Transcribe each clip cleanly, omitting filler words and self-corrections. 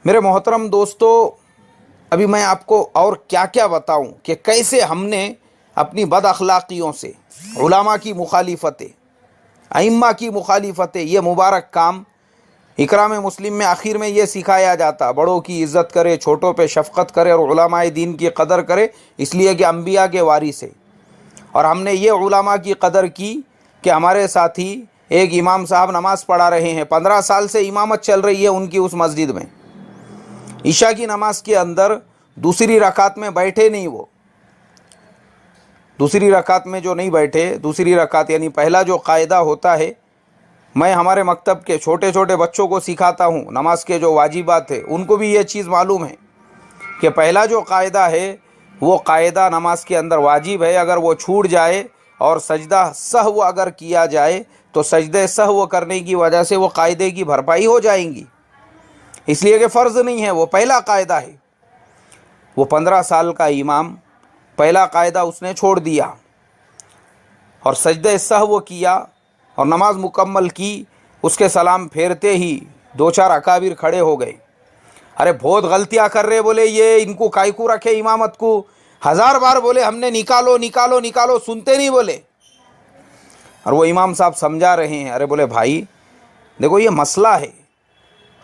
मेरे मोहतरम दोस्तों, अभी मैं आपको और क्या क्या बताऊं कि कैसे हमने अपनी बद अखलाकियों से, उलमा की मुखालिफतें, अइम्मा की मुखालिफतें, ये मुबारक काम इकराम मुस्लिम में आखिर में ये सिखाया जाता, बड़ों की इज़्ज़त करे, छोटों पे शफ़क़त करे और उलमाए दीन की कदर करे, इसलिए कि अम्बिया के वारिस है। और हमने ये उलमा की कदर की कि हमारे साथी एक इमाम साहब नमाज़ पढ़ा रहे हैं, 15 साल से इमामत चल रही है उनकी उस मस्जिद में। ईशा की नमाज के अंदर दूसरी रकात में बैठे नहीं, वो दूसरी रकात में जो नहीं बैठे, दूसरी रकात यानी पहला जो कायदा होता है, मैं हमारे मकतब के छोटे छोटे बच्चों को सिखाता हूँ, नमाज के जो वाजिबात है उनको भी ये चीज़ मालूम है कि पहला जो कायदा है वो कायदा नमाज के अंदर वाजिब है। अगर वो छूट जाए और सजदा सहव अगर किया जाए तो सजदे सहव करने की वजह से वो कायदे की भरपाई हो जाएंगी, इसलिए कि फ़र्ज़ नहीं है, वो पहला कायदा है। वो 15 साल का इमाम पहला कायदा उसने छोड़ दिया और सजदे सहव किया और नमाज मुकम्मल की। उसके सलाम फेरते ही 2-4 अकाबिर खड़े हो गए, अरे बहुत गलतियां कर रहे, बोले ये इनको कायकू रखे इमामत को, 1000 बार बोले हमने निकालो निकालो निकालो, सुनते नहीं बोले। और वो इमाम साहब समझा रहे हैं, अरे बोले भाई देखो ये मसला है,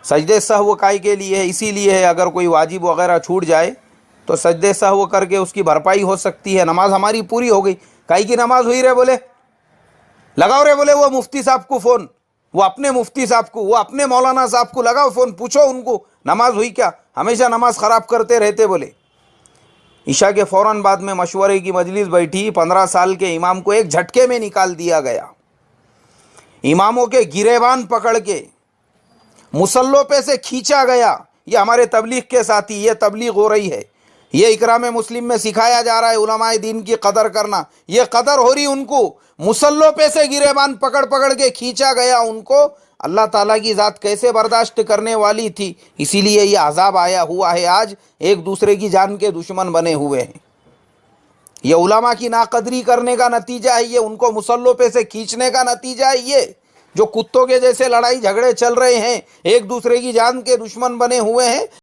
सजदे सहव काय के लिए है, इसीलिए है अगर कोई वाजिब वगैरह छूट जाए तो सजदे सहव करके उसकी भरपाई हो सकती है, नमाज हमारी पूरी हो गई। काई की नमाज हुई रे, बोले लगाओ रे, बोले वो मुफ्ती साहब को फ़ोन, वो अपने मुफ्ती साहब को, वो अपने मौलाना साहब को लगाओ फ़ोन, पूछो उनको नमाज हुई क्या, हमेशा नमाज ख़राब करते रहते बोले। ईशा के फ़ौरन बाद में मशवरे की मजलिस बैठी, 15 साल के इमाम को एक झटके में निकाल दिया गया। इमामों के गिरेबान पकड़ के मुसल्लों पे से खींचा गया। ये हमारे तबलीग के साथी, ये तबलीग हो रही है, ये इकराम मुस्लिम में सिखाया जा रहा है उलमाए दीन की कदर करना, ये कदर हो रही उनको। मुसल्लों पे से गिरेबान पकड़ पकड़ के खींचा गया उनको। अल्लाह ताला की ज़ात कैसे बर्दाश्त करने वाली थी, इसीलिए ये अजाब आया हुआ है। आज एक दूसरे की जान के दुश्मन बने हुए हैं। ये उलमा की नाकदरी करने का नतीजा है, ये उनको मुसल्लों पे से खींचने का नतीजा है। ये जो कुत्तों के जैसे लड़ाई झगड़े चल रहे हैं, एक दूसरे की जान के दुश्मन बने हुए हैं,